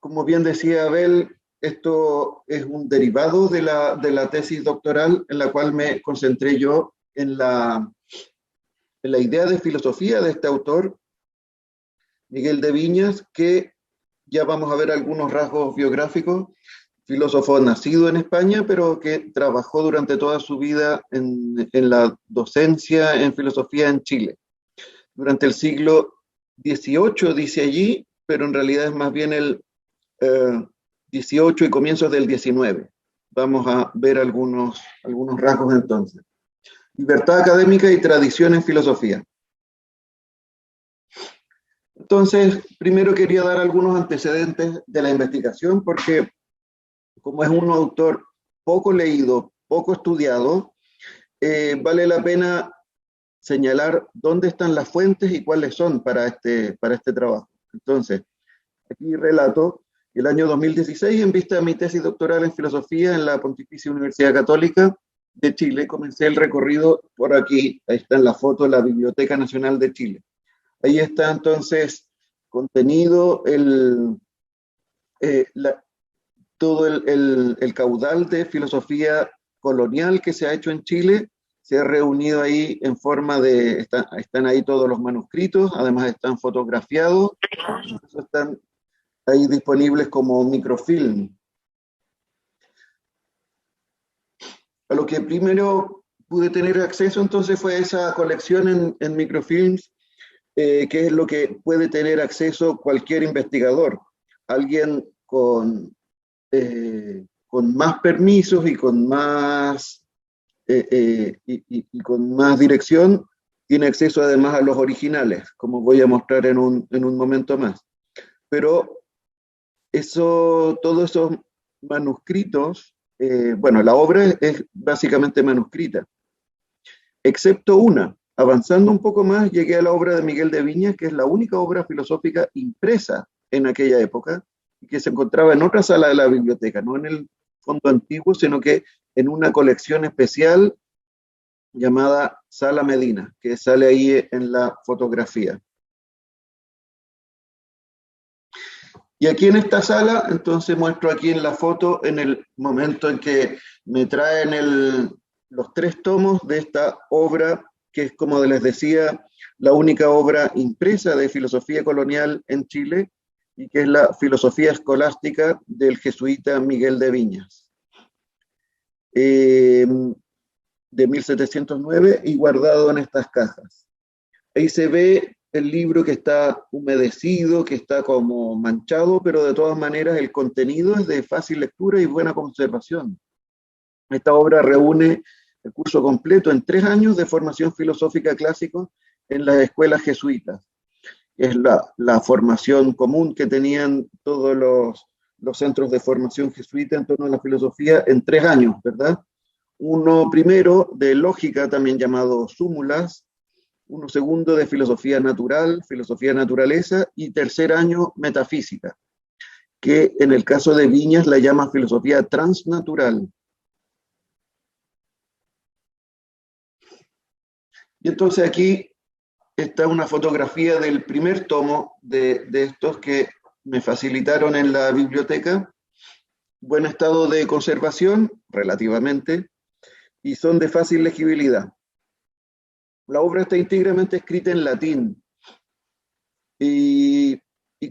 como bien decía Abel, esto es un derivado de la tesis doctoral en la cual me concentré yo en la idea de filosofía de este autor, Miguel de Viñas, que ya vamos a ver algunos rasgos biográficos, filósofo nacido en España, pero que trabajó durante toda su vida en la docencia en filosofía en Chile. Durante el siglo XVIII, dice allí, pero en realidad es más bien el XVIII y comienzos del XIX. Vamos a ver algunos rasgos entonces. Libertad académica y tradición en filosofía. Entonces, primero quería dar algunos antecedentes de la investigación, porque como es un autor poco leído, poco estudiado, vale la pena señalar dónde están las fuentes y cuáles son para este trabajo. Entonces, aquí relato el año 2016, en vista de mi tesis doctoral en filosofía en la Pontificia Universidad Católica de Chile, comencé el recorrido por aquí. Ahí está en la foto de la Biblioteca Nacional de Chile. Ahí está entonces contenido todo el caudal de filosofía colonial que se ha hecho en Chile. Se ha reunido ahí en forma de, están ahí todos los manuscritos, además están fotografiados, están ahí disponibles como microfilm. A lo que primero pude tener acceso entonces fue esa colección en microfilms, que es lo que puede tener acceso cualquier investigador. Alguien con más permisos y con más dirección tiene acceso además a los originales, como voy a mostrar en un momento más. Pero todos esos manuscritos, bueno, la obra es básicamente manuscrita, excepto una. Avanzando un poco más, llegué a la obra de Miguel de Viñas, que es la única obra filosófica impresa en aquella época, y que se encontraba en otra sala de la biblioteca, no en el fondo antiguo, sino que en una colección especial llamada Sala Medina, que sale ahí en la fotografía. Y aquí en esta sala, entonces muestro aquí en la foto, en el momento en que me traen los 3 tomos de esta obra, que es, como les decía, la única obra impresa de filosofía colonial en Chile, y que es la Filosofía Escolástica del jesuita Miguel de Viñas, de 1709, y guardado en estas cajas. Ahí se ve el libro que está humedecido, que está como manchado, pero de todas maneras el contenido es de fácil lectura y buena conservación. Esta obra reúne el curso completo en 3 años de formación filosófica clásica en las escuelas jesuitas. Es la formación común que tenían todos los centros de formación jesuita en torno a la filosofía en 3 años, ¿verdad? Uno primero de lógica, también llamado súmulas, uno segundo de filosofía natural, filosofía naturaleza, y 3er año metafísica, que en el caso de Viñas la llama filosofía transnatural. Y entonces aquí está una fotografía del primer tomo de estos que me facilitaron en la biblioteca. Buen estado de conservación, relativamente, y son de fácil legibilidad. La obra está íntegramente escrita en latín. Y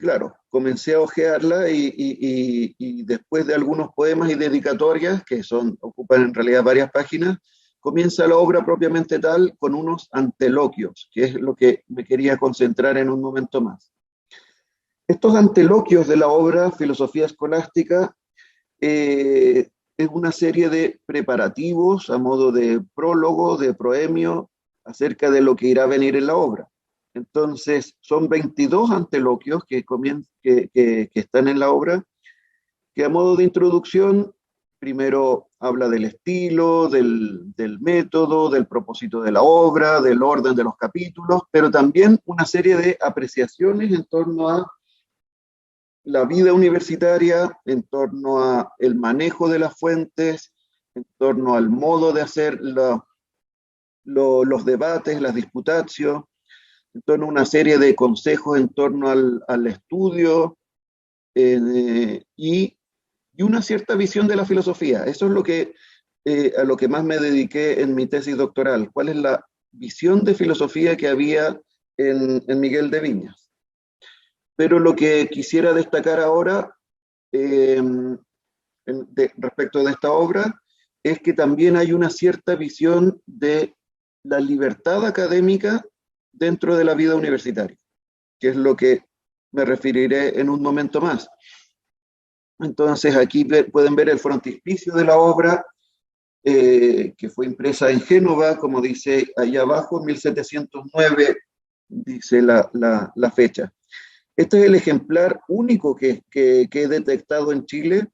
claro, comencé a hojearla y después de algunos poemas y dedicatorias, que ocupan en realidad varias páginas, comienza la obra propiamente tal con unos anteloquios, que es lo que me quería concentrar en un momento más. Estos anteloquios de la obra Filosofía Escolástica es una serie de preparativos a modo de prólogo, de proemio, acerca de lo que irá a venir en la obra. Entonces, son 22 anteloquios que están en la obra, que a modo de introducción, primero habla del estilo, del método, del propósito de la obra, del orden de los capítulos, pero también una serie de apreciaciones en torno a la vida universitaria, en torno a el manejo de las fuentes, en torno al modo de hacer los debates, las disputatio, en torno a una serie de consejos en torno al estudio, y una cierta visión de la filosofía. Eso es a lo que más me dediqué en mi tesis doctoral. ¿Cuál es la visión de filosofía que había en Miguel de Viñas? Pero lo que quisiera destacar ahora eh, respecto de esta obra es que también hay una cierta visión de la libertad académica dentro de la vida universitaria, que es lo que me referiré en un momento más. Entonces aquí pueden ver el frontispicio de la obra, que fue impresa en Génova, como dice ahí abajo, 1709, dice la fecha. Este es el ejemplar único que he detectado en Chile.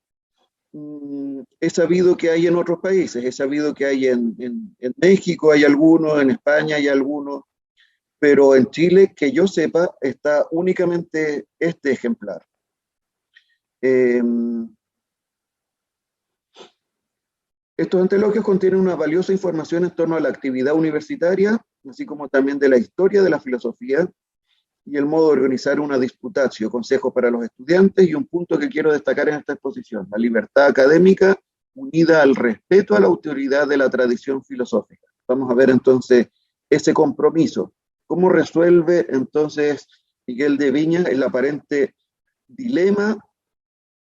He sabido que hay en otros países, he sabido que hay en México, hay algunos, en España hay algunos, pero en Chile, que yo sepa, está únicamente este ejemplar. Eh, Estos antelogios contienen una valiosa información en torno a la actividad universitaria, así como también de la historia de la filosofía y el modo de organizar una disputatio, consejos para los estudiantes y un punto que quiero destacar en esta exposición, la libertad académica unida al respeto a la autoridad de la tradición filosófica. Vamos a ver entonces ese compromiso. ¿Cómo resuelve entonces Miguel de Viñas el aparente dilema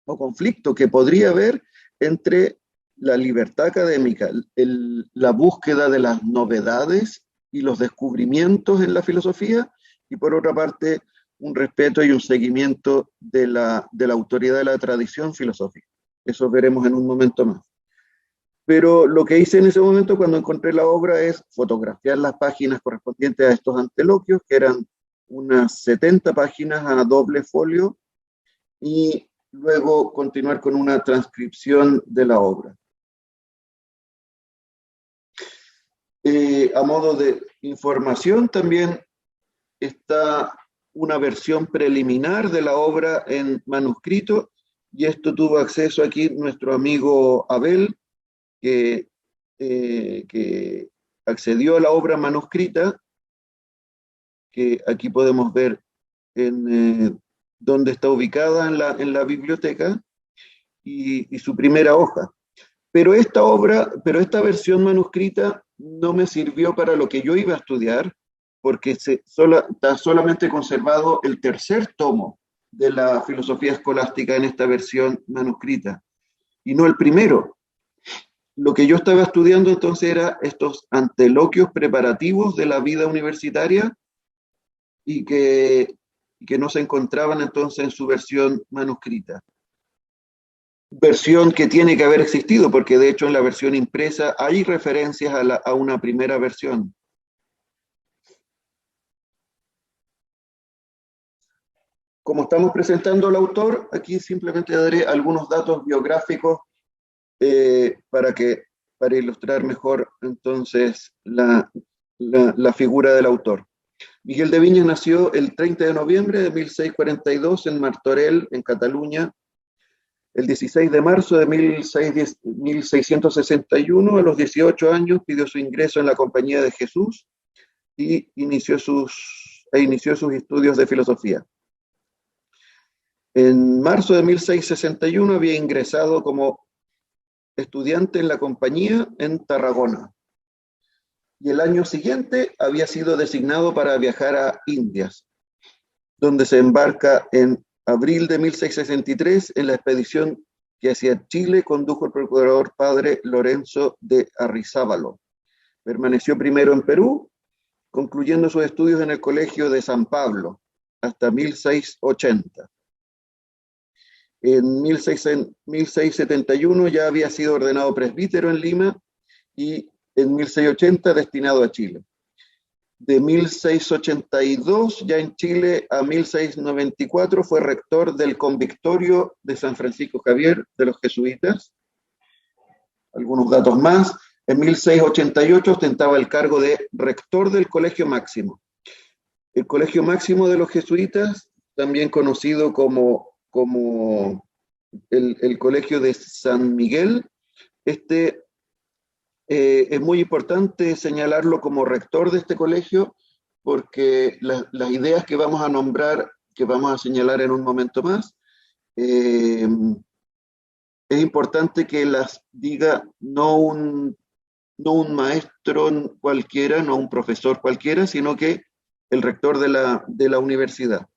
o conflicto que podría haber entre la libertad académica, la búsqueda de las novedades y los descubrimientos en la filosofía, y por otra parte, un respeto y un seguimiento de la autoridad de la tradición filosófica? Eso veremos en un momento más. Pero lo que hice en ese momento cuando encontré la obra es fotografiar las páginas correspondientes a estos anteloquios, que eran unas 70 páginas a doble folio, y luego continuar con una transcripción de la obra. A modo de información, también está una versión preliminar de la obra en manuscrito, y esto tuvo acceso aquí nuestro amigo Abel, que accedió a la obra manuscrita, que aquí podemos ver dónde está ubicada en la biblioteca, y su primera hoja. Pero esta versión manuscrita no me sirvió para lo que yo iba a estudiar, porque está solamente conservado el tercer tomo de la filosofía escolástica en esta versión manuscrita, y no el primero. Lo que yo estaba estudiando entonces era estos anteloquios preparativos de la vida universitaria, y que no se encontraban entonces en su versión manuscrita. Versión que tiene que haber existido, porque de hecho en la versión impresa hay referencias a una primera versión. Como estamos presentando al autor, aquí simplemente daré algunos datos biográficos para ilustrar mejor entonces la figura del autor. Miguel de Viñas nació el 30 de noviembre de 1642 en Martorell, en Cataluña. El 16 de marzo de 1661, a los 18 años, pidió su ingreso en la Compañía de Jesús y inició sus estudios de filosofía. En marzo de 1661 había ingresado como estudiante en la Compañía en Tarragona, y el año siguiente había sido designado para viajar a Indias, donde se embarca en abril de 1663 en la expedición que hacia Chile condujo el procurador padre Lorenzo de Arrizabalo. Permaneció primero en Perú, concluyendo sus estudios en el Colegio de San Pablo hasta 1680. En 1671 ya había sido ordenado presbítero en Lima, y en 1680 destinado a Chile. De 1682, ya en Chile, a 1694 fue rector del convictorio de San Francisco Javier de los jesuitas. Algunos datos más. En 1688 ostentaba el cargo de rector del Colegio Máximo. El Colegio Máximo de los jesuitas, también conocido como el Colegio de San Miguel, es muy importante señalarlo como rector de este colegio, porque las ideas que vamos a nombrar, que vamos a señalar en un momento más, Eh, es importante que las diga no un maestro cualquiera, no un profesor cualquiera, sino que el rector de la universidad.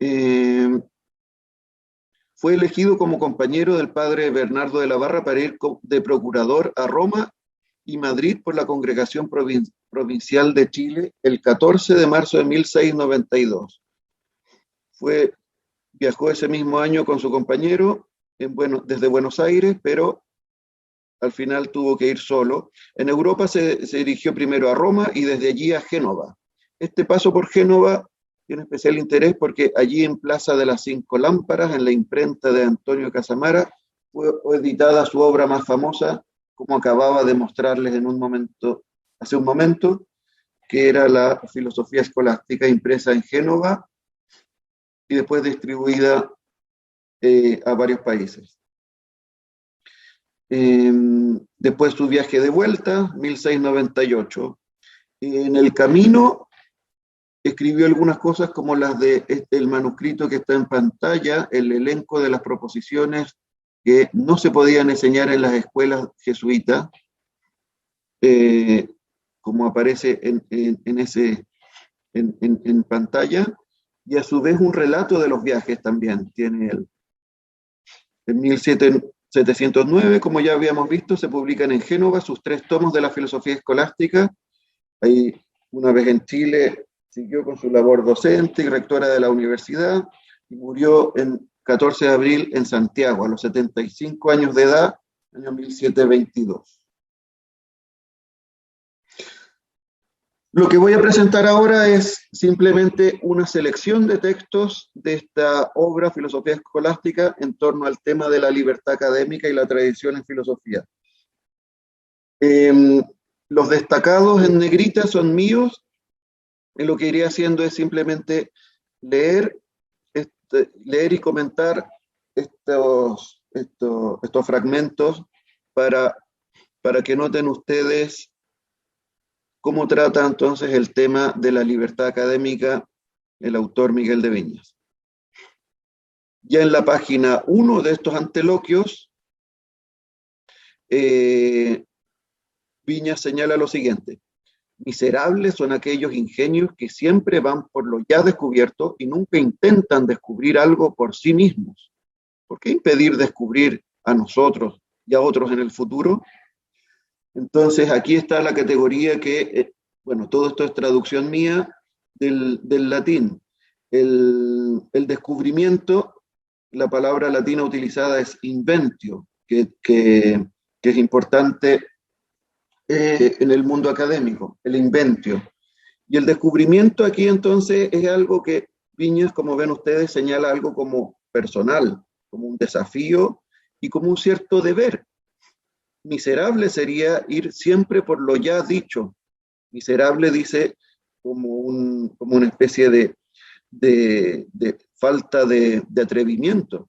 Eh, Fue elegido como compañero del padre Bernardo de la Barra para ir de procurador a Roma y Madrid por la Congregación Provincial de Chile el 14 de marzo de 1692. Fue, viajó ese mismo año con su compañero desde Buenos Aires, pero al final tuvo que ir solo. En Europa se dirigió primero a Roma y desde allí a Génova. Este paso por Génova tiene especial interés porque allí en Plaza de las Cinco Lámparas, en la imprenta de Antonio Casamara, fue editada su obra más famosa, como acababa de mostrarles hace un momento, que era la Filosofía Escolástica, impresa en Génova y después distribuida a varios países. Después su viaje de vuelta, 1698. En el camino escribió algunas cosas como las de el manuscrito que está en pantalla, el elenco de las proposiciones que no se podían enseñar en las escuelas jesuitas, como aparece en pantalla, y a su vez un relato de los viajes también tiene él. En 1709, como ya habíamos visto, se publican en Génova sus 3 tomos de la filosofía escolástica. Ahí, una vez en Chile, siguió con su labor docente y rectora de la universidad y murió el 14 de abril en Santiago, a los 75 años de edad, año 1722. Lo que voy a presentar ahora es simplemente una selección de textos de esta obra, Filosofía Escolástica, en torno al tema de la libertad académica y la tradición en filosofía. Los destacados en negrita son míos, y lo que iré haciendo es simplemente leer y comentar estos fragmentos para que noten ustedes cómo trata entonces el tema de la libertad académica el autor Miguel de Viñas. Ya en la página 1 de estos anteloquios, Viñas señala lo siguiente: miserables son aquellos ingenios que siempre van por lo ya descubierto y nunca intentan descubrir algo por sí mismos. ¿Por qué impedir descubrir a nosotros y a otros en el futuro? Entonces, aquí está la categoría que, bueno, todo esto es traducción mía del latín. El descubrimiento, la palabra latina utilizada es inventio, que es importante en el mundo académico, el inventio. Y el descubrimiento aquí entonces es algo que Viñas, como ven ustedes, señala algo como personal, como un desafío y como un cierto deber. Miserable sería ir siempre por lo ya dicho. Miserable dice como una especie de falta de atrevimiento.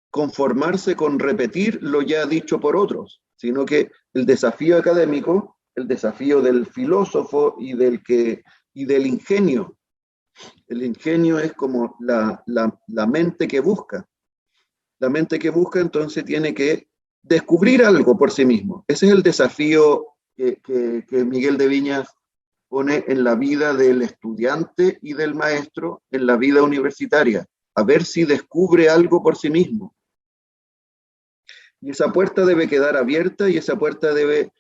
Conformarse con repetir lo ya dicho por otros, sino que el desafío académico, el desafío del filósofo y del ingenio. El ingenio es como la mente que busca. La mente que busca entonces tiene que descubrir algo por sí mismo. Ese es el desafío que Miguel de Viñas pone en la vida del estudiante y del maestro, en la vida universitaria, a ver si descubre algo por sí mismo. Y esa puerta debe quedar abierta y esa puerta debe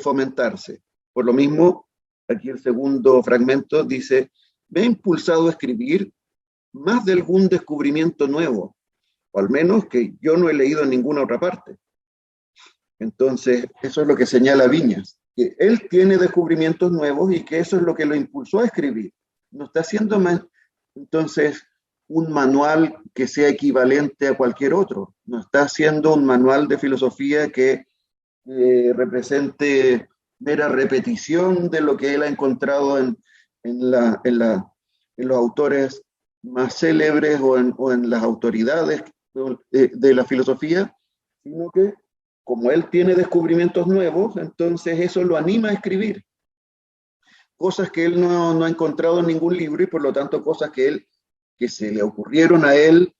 fomentarse. Por lo mismo, aquí el segundo fragmento dice: me ha impulsado a escribir más de algún descubrimiento nuevo, o al menos que yo no he leído en ninguna otra parte. Entonces, eso es lo que señala Viñas, que él tiene descubrimientos nuevos y que eso es lo que lo impulsó a escribir. No está haciendo más, entonces, un manual que sea equivalente a cualquier otro. No está haciendo un manual de filosofía que represente mera repetición de lo que él ha encontrado en los autores más célebres o en las autoridades de la filosofía, sino que como él tiene descubrimientos nuevos, entonces eso lo anima a escribir. cosas que él no ha encontrado en ningún libro y por lo tanto cosas que se le ocurrieron a él,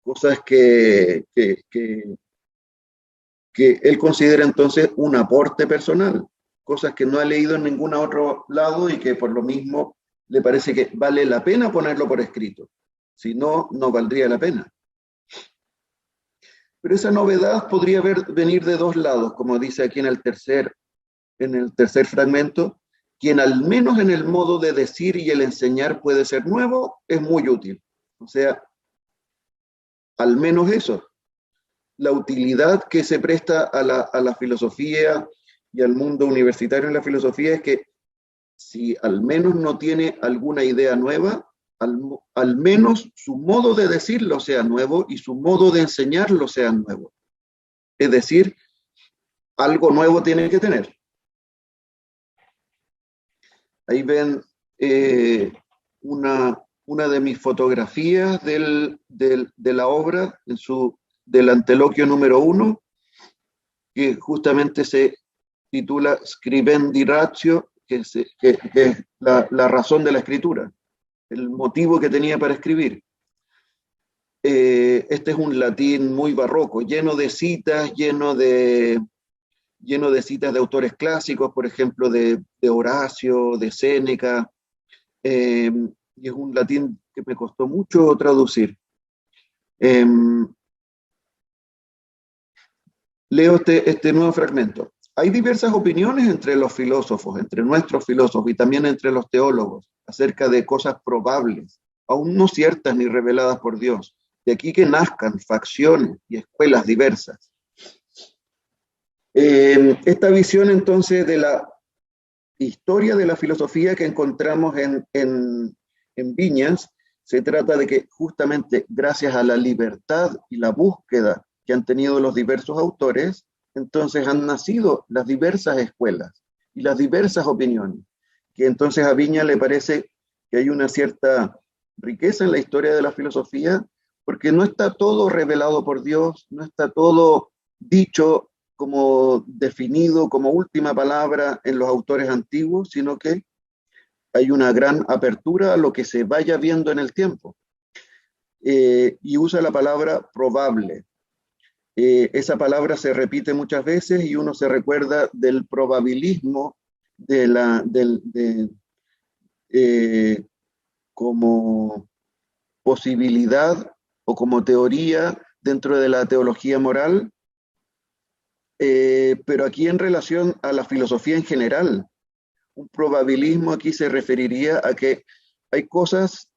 cosas que él considera entonces un aporte personal, cosas que no ha leído en ningún otro lado y que por lo mismo le parece que vale la pena ponerlo por escrito. Si no, no valdría la pena. Pero esa novedad podría venir de dos lados, como dice aquí en el tercer fragmento, quien al menos en el modo de decir y el enseñar puede ser nuevo, es muy útil. O sea, al menos eso, la utilidad que se presta a la filosofía y al mundo universitario en la filosofía es que si al menos no tiene alguna idea nueva, al menos su modo de decirlo sea nuevo y su modo de enseñarlo sea nuevo. Es decir, algo nuevo tiene que tener. Ahí ven una de mis fotografías de la obra, del anteloquio número 1, que justamente se titula Scribendi Ratio, que es la razón de la escritura, el motivo que tenía para escribir. Este es un latín muy barroco, lleno de citas, lleno de citas de autores clásicos, por ejemplo, de Horacio, de Séneca, y es un latín que me costó mucho traducir. Leo este nuevo fragmento. Hay diversas opiniones entre los filósofos, entre nuestros filósofos y también entre los teólogos, acerca de cosas probables, aún no ciertas ni reveladas por Dios. De aquí que nazcan facciones y escuelas diversas. Esta visión entonces de la historia de la filosofía que encontramos en Viñas, se trata de que justamente gracias a la libertad y la búsqueda que han tenido los diversos autores, entonces han nacido las diversas escuelas y las diversas opiniones, que entonces a Viña le parece que hay una cierta riqueza en la historia de la filosofía, porque no está todo revelado por Dios, no está todo dicho como definido como última palabra en los autores antiguos, sino que hay una gran apertura a lo que se vaya viendo en el tiempo. Y usa la palabra probable. Esa palabra se repite muchas veces y uno se recuerda del probabilismo como posibilidad o como teoría dentro de la teología moral, pero aquí en relación a la filosofía en general, un probabilismo aquí se referiría a que hay cosas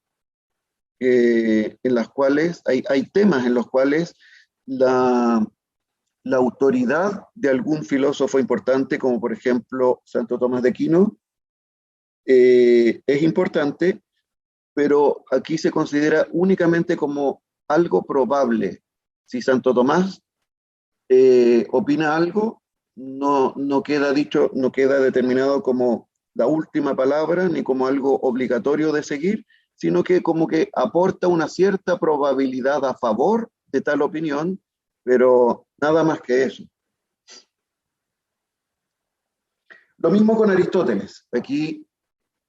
en las cuales, hay temas en los cuales la autoridad de algún filósofo importante, como por ejemplo Santo Tomás de Aquino, es importante, pero aquí se considera únicamente como algo probable. Si Santo Tomás opina algo, no queda dicho, no queda determinado como la última palabra ni como algo obligatorio de seguir, sino que como que aporta una cierta probabilidad a favor de tal opinión, pero nada más que eso. Lo mismo con Aristóteles. Aquí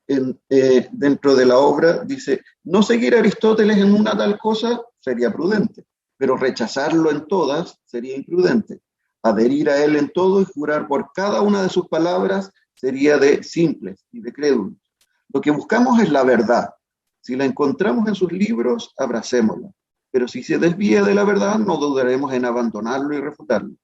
dentro de la obra dice, no seguir a Aristóteles en una tal cosa sería prudente, pero rechazarlo en todas sería imprudente. Adherir a él en todo y jurar por cada una de sus palabras sería de simples y de crédulos. Lo que buscamos es la verdad. Si la encontramos en sus libros, abracémosla. Pero si se desvía de la verdad, no dudaremos en abandonarlo y refutarlo.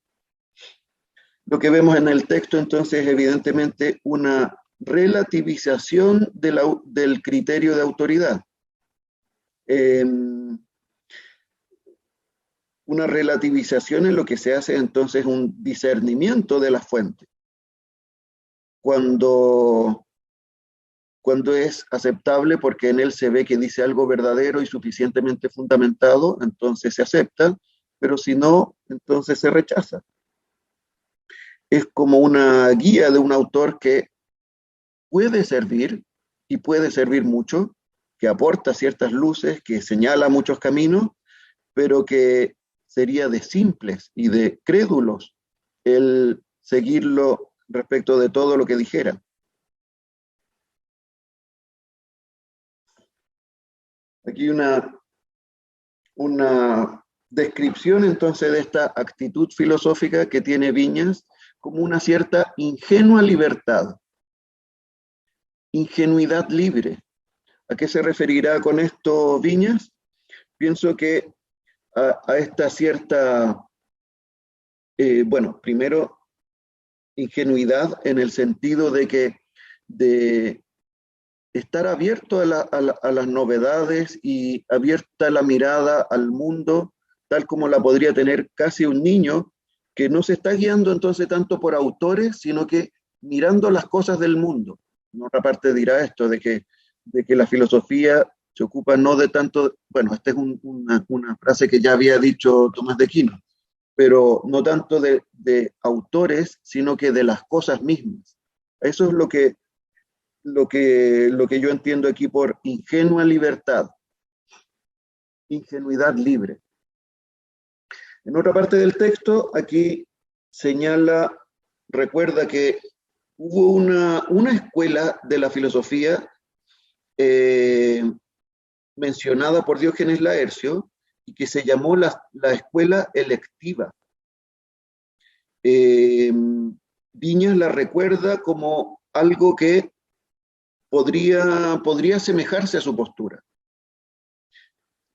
Lo que vemos en el texto entonces es evidentemente una relativización del criterio de autoridad. Una relativización en lo que se hace entonces un discernimiento de la fuente. Cuando es aceptable porque en él se ve que dice algo verdadero y suficientemente fundamentado, entonces se acepta, pero si no, entonces se rechaza. Es como una guía de un autor que puede servir y puede servir mucho, que aporta ciertas luces, que señala muchos caminos, pero que sería de simples y de crédulos el seguirlo respecto de todo lo que dijera. Aquí una descripción entonces de esta actitud filosófica que tiene Viñas como una cierta ingenua libertad, ingenuidad libre. ¿A qué se referirá con esto Viñas? Pienso que a esta cierta, bueno, primero, ingenuidad en el sentido de que de estar abierto a las novedades y abierta la mirada al mundo, tal como la podría tener casi un niño, que no se está guiando entonces tanto por autores, sino que mirando las cosas del mundo. En otra parte dirá esto, de que la filosofía se ocupa no de tanto, bueno, esta es una frase que ya había dicho Tomás de Aquino, pero no tanto de autores, sino que de las cosas mismas. Eso es lo que yo entiendo aquí por ingenua libertad, ingenuidad libre. En otra parte del texto, aquí señala, recuerda que hubo una escuela de la filosofía mencionada por Diógenes Laercio y que se llamó la escuela electiva. Viñas la recuerda como algo que podría asemejarse a su postura.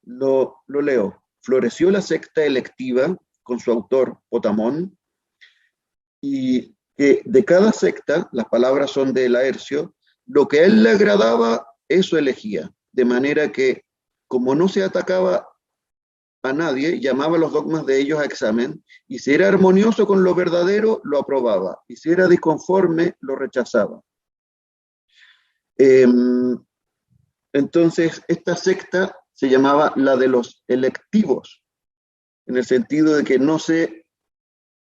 Lo leo. Floreció la secta electiva con su autor Potamón, y que de cada secta, las palabras son de Laercio, lo que a él le agradaba, eso elegía, de manera que, como no se atacaba a nadie, llamaba los dogmas de ellos a examen, y si era armonioso con lo verdadero, lo aprobaba, y si era disconforme, lo rechazaba. Entonces, esta secta se llamaba la de los electivos, en el sentido de que no se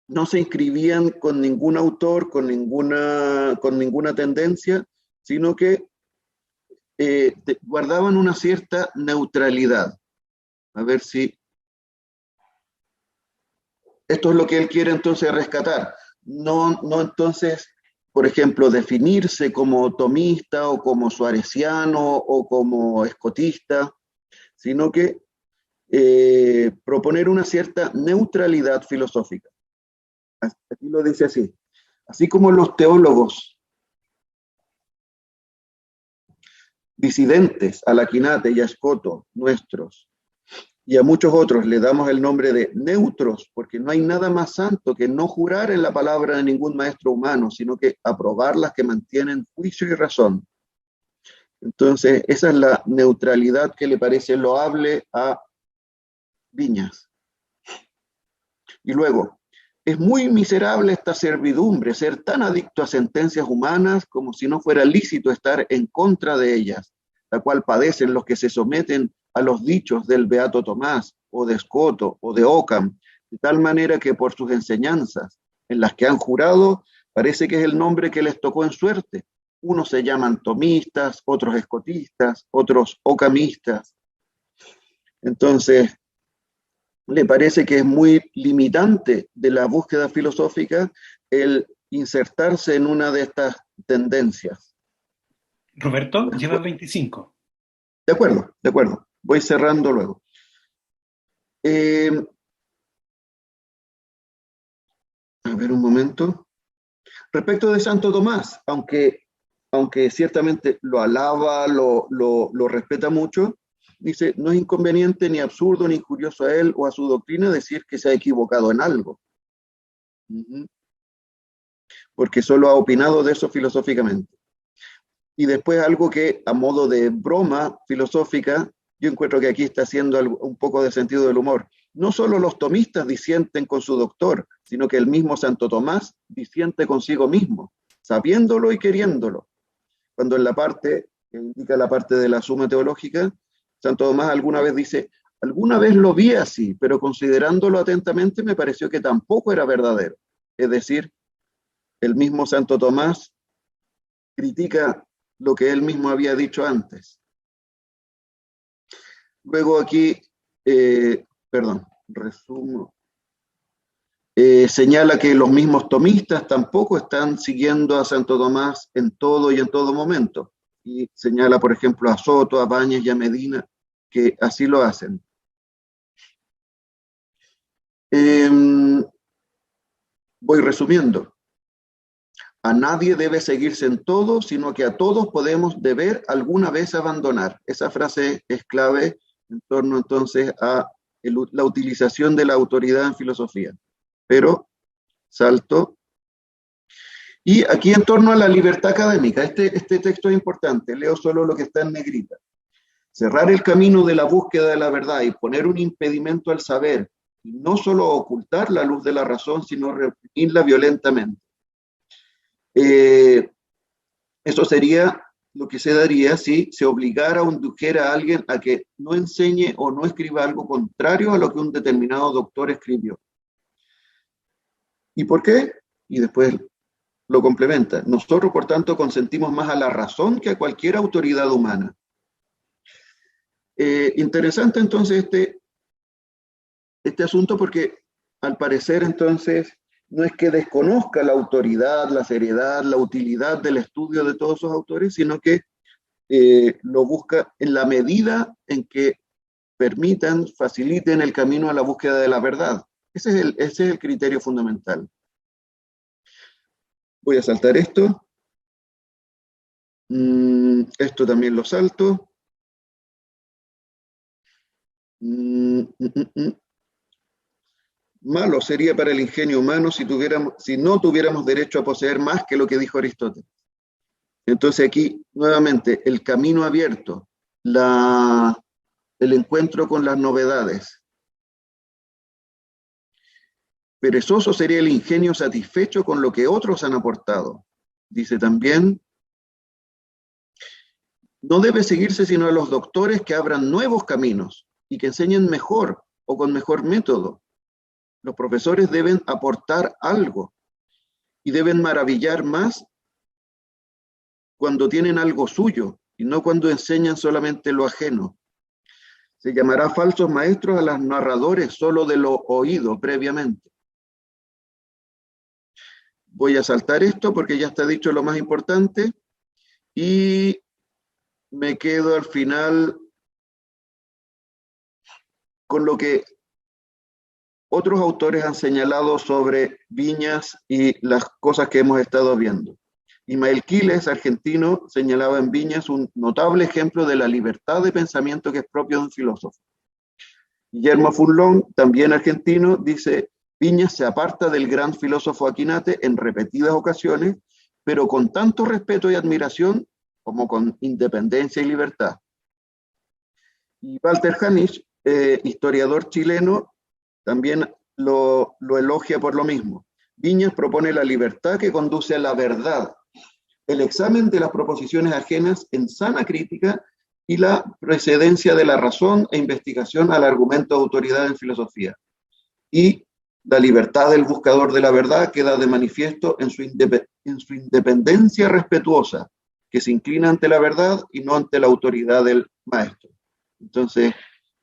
inscribían con ningún autor, con ninguna tendencia, sino que guardaban una cierta neutralidad. A ver si esto es lo que él quiere entonces rescatar. No entonces, por ejemplo, definirse como tomista o como suareciano o como escotista, sino que proponer una cierta neutralidad filosófica. Aquí lo dice así. Así como los teólogos disidentes a Laquinate y a Escoto, nuestros, y a muchos otros le damos el nombre de neutros, porque no hay nada más santo que no jurar en la palabra de ningún maestro humano, sino que aprobar las que mantienen juicio y razón. Entonces, esa es la neutralidad que le parece loable a Viñas. Y luego, es muy miserable esta servidumbre, ser tan adicto a sentencias humanas como si no fuera lícito estar en contra de ellas, la cual padecen los que se someten a los dichos del Beato Tomás, o de Escoto, o de Occam, de tal manera que por sus enseñanzas, en las que han jurado, parece que es el nombre que les tocó en suerte. Unos se llaman tomistas, otros escotistas, otros occamistas. Entonces, le parece que es muy limitante de la búsqueda filosófica el insertarse en una de estas tendencias. Roberto, lleva 25. De acuerdo. Voy cerrando luego. A ver un momento. Respecto de Santo Tomás, aunque ciertamente lo alaba, lo respeta mucho, dice, no es inconveniente ni absurdo ni injurioso a él o a su doctrina decir que se ha equivocado en algo. Porque solo ha opinado de eso filosóficamente. Y después algo que a modo de broma filosófica, yo encuentro que aquí está haciendo un poco de sentido del humor. No solo los tomistas disienten con su doctor, sino que el mismo Santo Tomás disiente consigo mismo, sabiéndolo y queriéndolo. Cuando en la parte, que indica la parte de la suma teológica, Santo Tomás alguna vez dice, alguna vez lo vi así, pero considerándolo atentamente me pareció que tampoco era verdadero. Es decir, el mismo Santo Tomás critica lo que él mismo había dicho antes. Luego aquí, resumo. Señala que los mismos tomistas tampoco están siguiendo a Santo Tomás en todo y en todo momento. Y señala, por ejemplo, a Soto, a Bañez y a Medina, que así lo hacen. Voy resumiendo. A nadie debe seguirse en todo, sino que a todos podemos deber alguna vez abandonar. Esa frase es clave en torno entonces a la utilización de la autoridad en filosofía. Pero, salto. Y aquí en torno a la libertad académica, este texto es importante, leo solo lo que está en negrita. Cerrar el camino de la búsqueda de la verdad y poner un impedimento al saber, y no solo ocultar la luz de la razón, sino reprimirla violentamente. Eso sería lo que se daría si se obligara o indujera a alguien a que no enseñe o no escriba algo contrario a lo que un determinado doctor escribió. ¿Y por qué? Y después lo complementa. Nosotros, por tanto, consentimos más a la razón que a cualquier autoridad humana. Interesante entonces este asunto porque al parecer entonces no es que desconozca la autoridad, la seriedad, la utilidad del estudio de todos esos autores, sino que lo busca en la medida en que permitan, faciliten el camino a la búsqueda de la verdad. Ese es el criterio fundamental. Voy a saltar esto. Esto también lo salto. Malo sería para el ingenio humano si no tuviéramos derecho a poseer más que lo que dijo Aristóteles. Entonces aquí, nuevamente, el camino abierto, el encuentro con las novedades. Perezoso sería el ingenio satisfecho con lo que otros han aportado. Dice también, no debe seguirse sino a los doctores que abran nuevos caminos y que enseñen mejor o con mejor método. Los profesores deben aportar algo y deben maravillar más cuando tienen algo suyo y no cuando enseñan solamente lo ajeno. Se llamará falsos maestros a los narradores solo de lo oído previamente. Voy a saltar esto porque ya está dicho lo más importante y me quedo al final con lo que otros autores han señalado sobre Viñas y las cosas que hemos estado viendo. Ismael Quiles, argentino, señalaba en Viñas un notable ejemplo de la libertad de pensamiento que es propio de un filósofo. Guillermo Furlón, también argentino, dice, Viñas se aparta del gran filósofo Aquinate en repetidas ocasiones, pero con tanto respeto y admiración como con independencia y libertad. Y Walter Janisch, historiador chileno, también lo elogia por lo mismo. Viñas propone la libertad que conduce a la verdad, el examen de las proposiciones ajenas en sana crítica y la precedencia de la razón e investigación al argumento de autoridad en filosofía. Y la libertad del buscador de la verdad queda de manifiesto en su independencia respetuosa, que se inclina ante la verdad y no ante la autoridad del maestro. Entonces,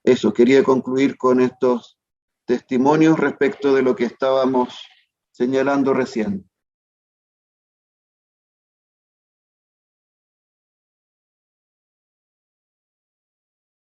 eso, quería concluir con estos testimonios respecto de lo que estábamos señalando recién.